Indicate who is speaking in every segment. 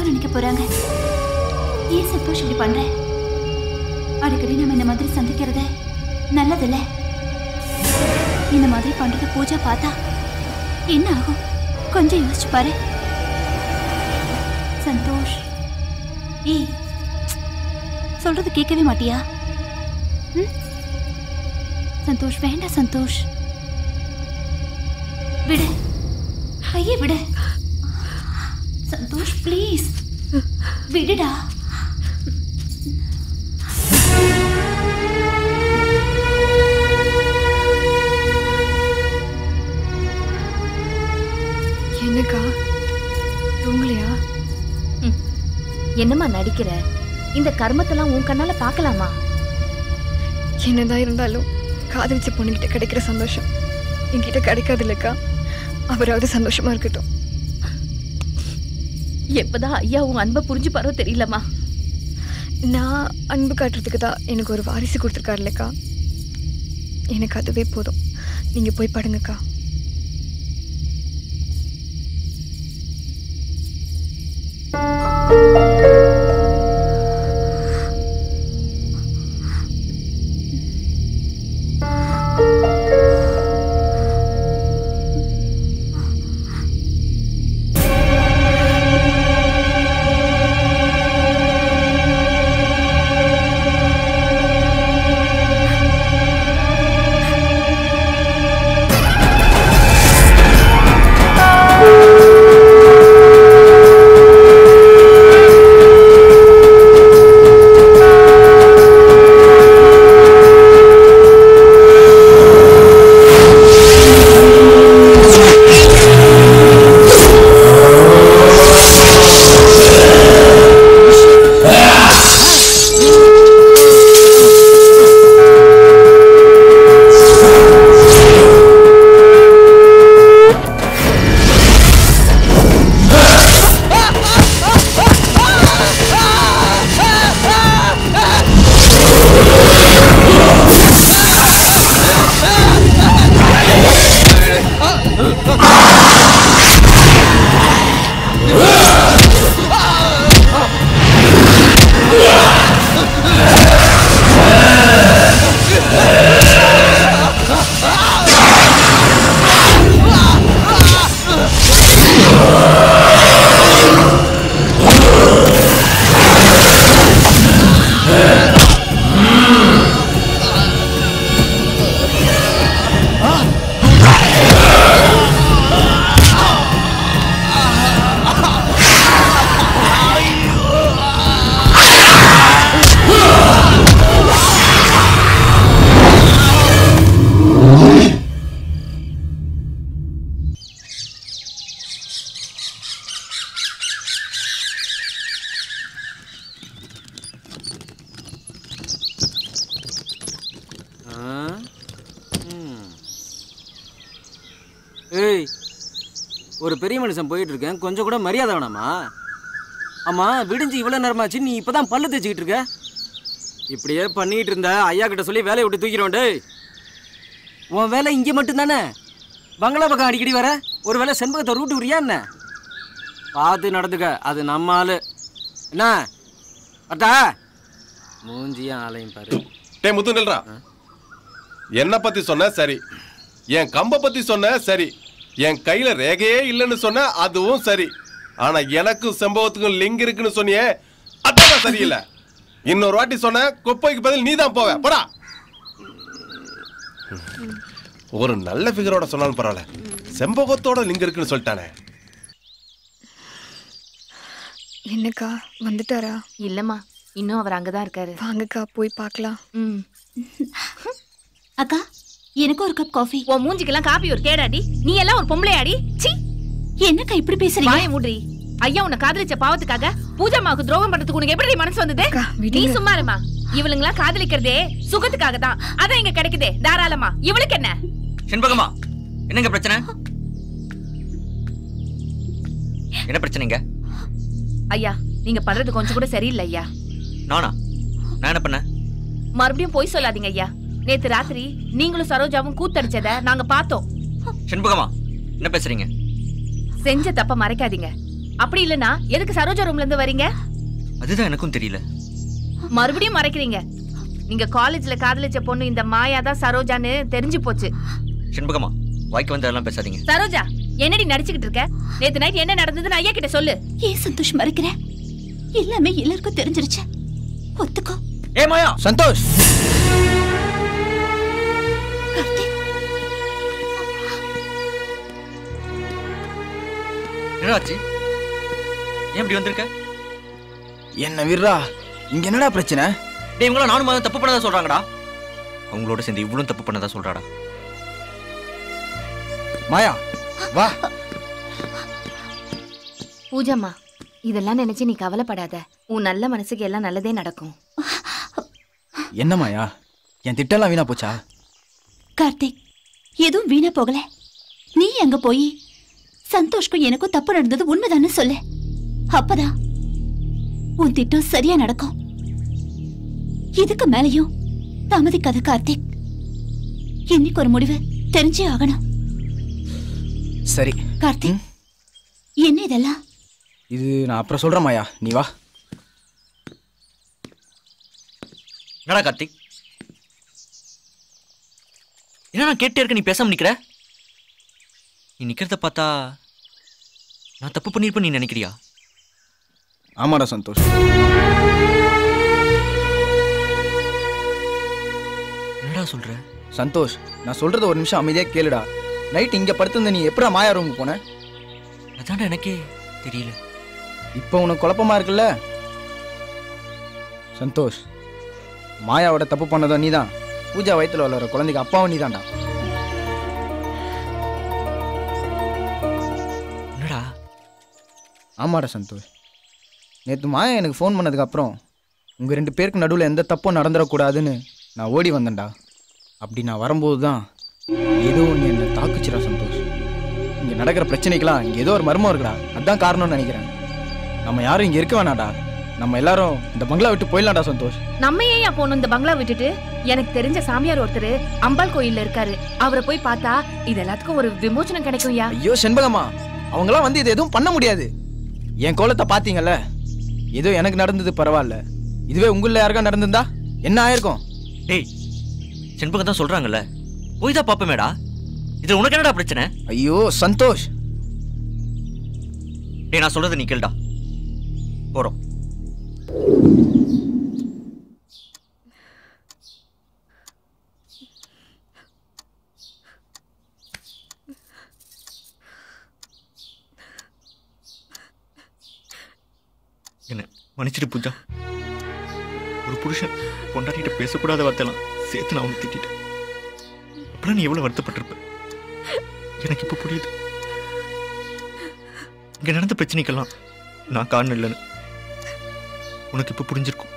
Speaker 1: நினைக்க போறாங்க? ஏன் சந்தோஷ் இப்படி பண்ற? அடிக்கடி நம்ம இந்த மாதிரி சந்திக்கிறத நல்லதில்ல. இந்த மாதிரி பண்றது பூஜா பார்த்தா என்ன ஆகும்? கொஞ்சம் யோசிச்சு பாரு. சந்தோஷ், ஏய், சொல்றது கேட்கவே மாட்டியா? சந்தோஷ், வேண்டாம் சந்தோஷ், விடு, கையை விடு. சந்தோஷ் ப்ளீஸ் விடுடா.
Speaker 2: என்னக்கா தூங்கலையா?
Speaker 3: என்னம்மா நடிக்கிற? இந்த கர்மத்தெல்லாம் உன் கண்ணால பார்க்கலாமா?
Speaker 2: என்னதான் இருந்தாலும் காதலிச்ச பொண்ணுகிட்ட கிடைக்கிற சந்தோஷம் என்கிட்ட கிடைக்காது இல்லக்கா. அவராவது சந்தோஷமா இருக்கட்டும்.
Speaker 3: எப்பதான் ஐயா உன் அன்பை புரிஞ்சுப்பாரோ தெரியலம்மா.
Speaker 2: நான் அன்பு காட்டுறதுக்கு தான் எனக்கு ஒரு வாரிசு கொடுத்துருக்காரு இல்லக்கா. எனக்கு அதுவே போதும். நீங்க போய் படுங்கக்கா.
Speaker 4: ஏய், ஒரு பெரிய மனுஷன் போயிட்டு இருக்கேன், கொஞ்சம் கூட மரியாதை வேணாமா? ஆமா, விடிஞ்சு இவ்வளோ நேரமாச்சு, நீ இப்போதான் பல்லு தேய்ச்சிக்கிட்டு இருக்க. இப்படியே பண்ணிட்டு இருந்த ஐயா கிட்ட சொல்லி வேலையை விட்டு தூக்கிடுவோம். டேய், உன் வேலை இங்கே மட்டும்தானே? பங்களா பக்கம் அடிக்கடி வர, ஒரு வேலை செண்பகத்தை ரூட்டு விரியா என்ன? பார்த்து நடந்துக்க, அது நம்ம ஆளு. என்ன அட்டா மூஞ்சியா ஆளையும் பாரு.
Speaker 5: டே முத்து நில்றா. என்ன பத்தி சொன்ன சரி, என் கம்ப பத்தி சொன்ன சரி, என் கையில ரேகையே இல்லைன்னு சொன்ன அதுவும் சரி. ஆனா எனக்கும் செம்பவத்துக்கும் லிங்க் இருக்குன்னு சொன்னியே, அதான் சரியில்லை. இன்னொரு வாட்டி சொன்ன குப்பைக்கு பதில் நீ தான் போவ. போடா. ஒரு நல்ல ஃபிகரோட சொன்னாலும் பரவாயில்ல, செம்பகத்தோட லிங்க் இருக்குன்னு சொல்லிட்டானே.
Speaker 2: என்னக்கா வந்துட்டாரா?
Speaker 3: இல்லம்மா, இன்னும் அவர் அங்கதான் இருக்காரு.
Speaker 2: வாங்கக்கா போய் பார்க்கலாம்.
Speaker 1: அக்கா, எனக்கு ஒரு கப் காஃபி.
Speaker 3: உன் மூஞ்சிக்கெல்லாம் காபி ஒரு கேடாடி. நீ எல்லாம் ஒரு பொம்பளையாடி. சீ,
Speaker 1: என்னக்கா இப்படி பேசுறீங்க?
Speaker 3: வாயை மூடி. ஐயா உன்னை காதலிச்ச பாவத்துக்காக பூஜாமாவுக்கு துரோகம் பண்றதுக்கு உனக்கு எப்படி மனசு வந்தது? நீ சும்மா இருமா. இவளுங்களா காதலிக்கிறதே சுகத்துக்காக தான். அதான் இங்க கிடைக்குதே தாராளமா. இவளுக்கு என்ன?
Speaker 6: செண்பகமா, என்னங்க பிரச்சனை? என்ன பிரச்சனைங்க?
Speaker 3: ஐயா, நீங்க பண்றது கொஞ்சம் கூட சரியில்லை ஐயா.
Speaker 6: நானா? நான் என்ன பண்ண?
Speaker 3: மறுபடியும் போய் சொல்லாதீங்க ஐயா. நேத்து ராத்திரி நீங்களும் சரோஜாவும் கூத்தடிச்சத நாங்க பார்த்தோம்.
Speaker 6: செண்பகமா, என்ன பேசுறீங்க?
Speaker 3: செஞ்ச தப்ப மறைக்காதீங்க. அப்படி இல்லனா எதுக்கு சரோஜா ரூம்ல இருந்து வரீங்க?
Speaker 6: அதுதான் எனக்கும் தெரியல.
Speaker 3: மறுபடியும் மறைக்கிறீங்க. நீங்க காலேஜ்ல காதலிச்ச பொண்ணு இந்த மாயா தான் சரோஜான்னு தெரிஞ்சு போச்சு.
Speaker 6: செண்பகமா, வாய்க்கு வந்ததெல்லாம் பேசாதீங்க.
Speaker 3: சரோஜா, என்னடி நடிச்சுக்கிட்டு இருக்க? நேத்து நைட் என்ன நடந்ததுன்னு ஐயா கிட்ட சொல்லு.
Speaker 1: ஏன் சந்தோஷ் மறைக்கிற? எல்லாமே எல்லாருக்கும் தெரிஞ்சிருச்சு. ஒத்துக்கோ.
Speaker 6: ஏ மாயா.
Speaker 7: சந்தோஷ்.
Speaker 1: கார்த்திக்,
Speaker 6: என்னாச்சு? ஏன் இப்படி வந்திருக்க?
Speaker 7: என்ன விர்ரா, இங்க என்னடா பிரச்சனை?
Speaker 6: டேய், இவங்கள நானும் மாதிரி தப்பு பண்ணதா சொல்றாங்கடா. அவங்களோட சேர்ந்து இவ்வளவு தப்பு பண்ணதா சொல்றாடா.
Speaker 7: மாயா வா.
Speaker 3: பூஜாமா, இதெல்லாம் நினைச்சு நீ கவலைப்படாத. உன் நல்ல மனசுக்கு எல்லாம் நல்லதே நடக்கும்.
Speaker 7: என்ன மாயா, என் திட்டெல்லாம் வீணா போச்சா?
Speaker 1: கார்த்திக், எதுவும் வீணா போகல. நீ அங்க போய் சந்தோஷ்க்கும் எனக்கும் தப்பு நடந்தது உண்மைதான்னு சொல்லு. அப்பதான் உன் திட்டம் சரியா நடக்கும். இதுக்கு மேலையும் தாமதிக்காத கார்த்திக். இன்னைக்கு ஒரு முடிவு தெரிஞ்சே ஆகணும்.
Speaker 7: சரி
Speaker 1: கார்த்திக், என்ன இதெல்லாம்?
Speaker 7: இது நான் அப்புறம் சொல்றேன் மாயா, நீ வா.
Speaker 6: என்னடா கார்த்திக், என்ன நான் கேட்டே இருக்க, நீ பேசாம நிக்கிற? நீ நிக்கிறத பார்த்தா நான் தப்பு பண்ணிருப்பேன் நீ நினைக்கிறியா?
Speaker 7: ஆமாடா சந்தோஷ்.
Speaker 6: என்னடா சொல்ற?
Speaker 7: சந்தோஷ், நான் சொல்றத ஒரு நிமிஷம் அமைதியா கேளுடா. நைட் இங்க படுத்திருந்த நீ எப்படா மாயா ரூமுக்கு போன?
Speaker 6: அதான்டா எனக்கே தெரியல.
Speaker 7: இப்போ உனக்கு குழப்பமா இருக்குல்ல? சந்தோஷ், மாயாவோட தப்பு பண்ணதோ நீதான். பூஜா வயித்துல வளர குழந்தைக்கு அப்பாவும் நீதான்டா.
Speaker 6: என்னடா?
Speaker 7: ஆமாடா சந்தோஷ், நேற்று மாயா எனக்கு ஃபோன் பண்ணதுக்கு அப்புறம் உங்கள் 2 பேருக்கு நடுவில் எந்த தப்பும் நடந்துடக்கூடாதுன்னு நான் ஓடி வந்தேன்டா. அப்படி நான் வரும்போது தான் ஏதோ ஒன்று என்னை தாக்குச்சுடா சந்தோஷ். இங்கே நடக்கிற பிரச்சனைக்கெல்லாம் இங்கே ஏதோ ஒரு மர்மம் இருக்குடா. அதுதான் காரணம்னு நினைக்கிறேன். நம்ம யாரும் இங்கே இருக்க வேணாடா. நம்ம எல்லாரும் இந்த பங்களா விட்டு போயிடலாம்டா சந்தோஷ்.
Speaker 3: நம்ம ஏன் போகணும் இந்த பங்களா விட்டுட்டு? எனக்கு தெரிஞ்ச சாமியார் ஒருத்தர் அம்பாள் கோயில்ல இருக்காரு. அவரை போய் பார்த்தா இது எல்லாத்துக்கும் ஒரு விமோசனம் கிடைக்கும்.
Speaker 7: ஐயோ செண்பகமா, அவங்களாம் வந்து இது எதுவும் பண்ண முடியாது. என் கோலத்தை பார்த்தீங்கல்ல, ஏதோ எனக்கு நடந்தது பரவாயில்ல. இதுவே உங்களில் யாருக்கா நடந்திருந்தா என்ன ஆயிருக்கும்?
Speaker 6: டேய், செண்பகம் தான் சொல்றாங்கல்ல, போய் தான் பாப்பமேடா. இதுல உனக்கு என்னடா பிரச்சனை?
Speaker 7: ஐயோ சந்தோஷ்.
Speaker 6: டேய், நான் சொல்றது நீ கேளுடா. போறோம். என்ன மன்னிச்சிட்டு பூஜா. ஒரு புருஷன் பொண்டாட்டிகிட்ட பேசக்கூடாத வார்த்தைலாம் சேர்த்து நான் அவனை திட்டிட்டேன். அப்பெல்லாம் நீ எவ்வளவு வருத்தப்பட்டிருப்ப எனக்கு இப்ப புரியுது. இங்க நடந்த பிரச்சனைக்கெல்லாம் நான் காரணம் இல்லைன்னு உனக்கு இப்ப புரிஞ்சிருக்கும்.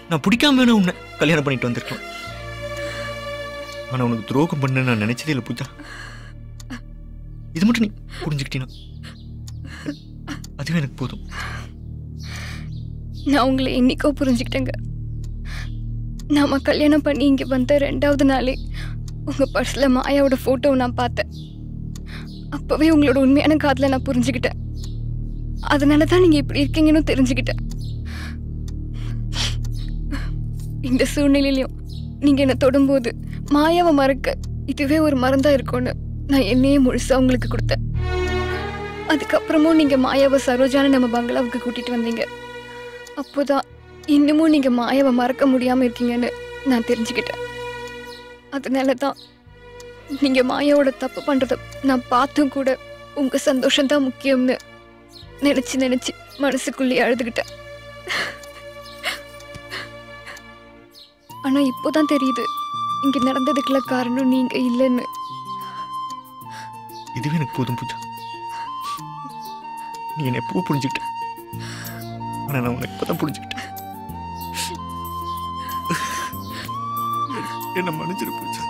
Speaker 6: நான் பிடிக்காம வேணா உன்னை கல்யாணம் பண்ணிட்டு வந்திருக்கலாம். ஆனா உனக்கு துரோகம் பண்ண நான் நினைச்சதே இல்லை பூஜா. இது மட்டும் நீ புரிஞ்சுக்கிட்டீனா அதுவே எனக்கு போதும்.
Speaker 2: நான் உங்களை இன்னைக்கோ புரிஞ்சுக்கிட்டேங்க. நாம கல்யாணம் பண்ணி இங்கே வந்த 2வது நாளே உங்கள் பர்ஸில் மாயாவோட ஃபோட்டோவை நான் பார்த்தேன். அப்போவே உங்களோட உண்மையான காதலை நான் புரிஞ்சுக்கிட்டேன். அதனால தான் நீங்கள் இப்படி இருக்கீங்கன்னு தெரிஞ்சுக்கிட்டேன். இந்த சூழ்நிலையிலையும் நீங்கள் என்னை தொடும்போது மாயாவை மறக்க இதுவே ஒரு மருந்தாக இருக்கும்னு நான் என்னையே முழுசாக உங்களுக்கு கொடுத்தேன். அதுக்கப்புறமும் நீங்கள் மாயாவை சரோஜான்னு நம்ம பங்களாவுக்கு கூட்டிகிட்டு வந்தீங்க. அப்போதான் இன்னமும் நீங்கள் மாயாவை மறக்க முடியாமல் இருக்கீங்கன்னு நான் தெரிஞ்சுக்கிட்டேன். அதனால தான் நீங்கள் மாயாவோட தப்பு பண்ணுறத நான் பார்த்தும் கூட உங்கள் சந்தோஷம்தான் முக்கியம்னு நினச்சி மனசுக்குள்ளேயே அழுதுகிட்டேன். ஆனால் இப்போதான் தெரியுது இங்கே நடந்ததுக்குள்ள காரணம் நீங்கள் இல்லைன்னு.
Speaker 6: இதுவே எனக்கு போதும் பூஜா. நீ என்னை எப்போ புரிஞ்சுக்கிட்ட, ஆனா நான் உனக்கு இப்பதான் புரிஞ்சுக்கிட்டேன். என்ன மன்னிச்சிரு பூஜா.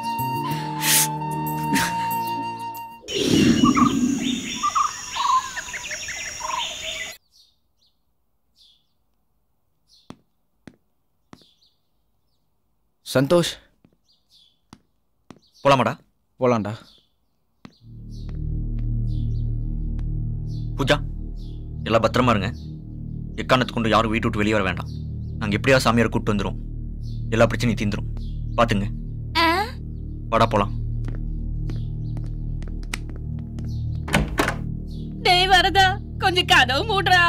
Speaker 7: சந்தோஷ்,
Speaker 6: போலாமாடா?
Speaker 7: போலாம்டா.
Speaker 6: பூஜா, எல்லாம் பத்திரமா இருங்க. எக்காரணத்து கொண்டு யாரும் வீட்டு விட்டு வெளியே வர வேண்டாம். நாங்கள் எப்படியா சாமியாரை கூப்பிட்டு வந்துடும். எல்லா பிரச்சனையும் தீந்துரும். பார்த்துங்க. வாடா போலாம்.
Speaker 3: டேய் வரதா, கொஞ்சம் கதவு மூடுறா.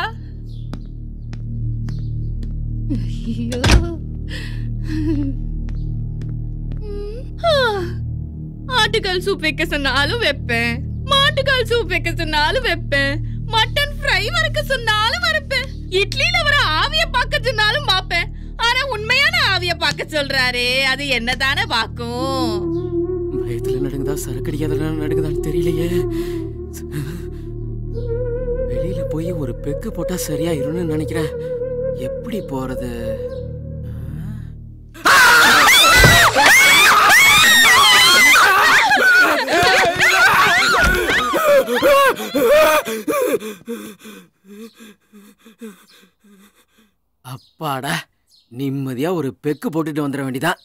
Speaker 3: ஆட்டுக்கால் சூப் வைக்க சொன்னாலும் வைப்பேன், மாட்டுக்கால் சூப் வைக்க சொன்னாலும் வைப்பேன், மட்டன் ஃப்ரை வறுக்க சொன்னாலும் வறுப்பேன், இட்லியில வர ஆவிய பார்க்க சொன்னாலும் பாப்பேன். ஆனா உண்மையான ஆவிய பார்க்க சொல்றாரே, அது என்னதானே பாக்கும்?
Speaker 4: வயத்துல நடக்குதா சரக்கடிக்காத நடக்குதான்னு தெரியலையே. வெளியில போய் ஒரு பெக்கு போட்டா சரியாயிரும்னு நினைக்கிறேன். எப்படி போறது? அப்பாடா, நிம்மதியா ஒரு பெக்கு போட்டுட்டு வந்துட வேண்டியதான்.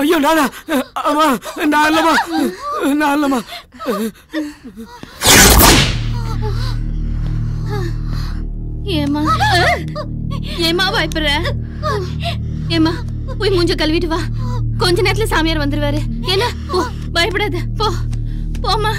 Speaker 4: ஐயோ நானா? அம்மா நான் இல்லம்மா, நான் இல்லம்மா.
Speaker 1: ஏமா ஏமா பயப்படுற? ஏமா போய் மூஞ்ச கழுவிட்டு வா. கொஞ்ச நேரத்துல சாமியார் வந்துருவாரு. என்ன போ, பயப்படாத, போ போமா.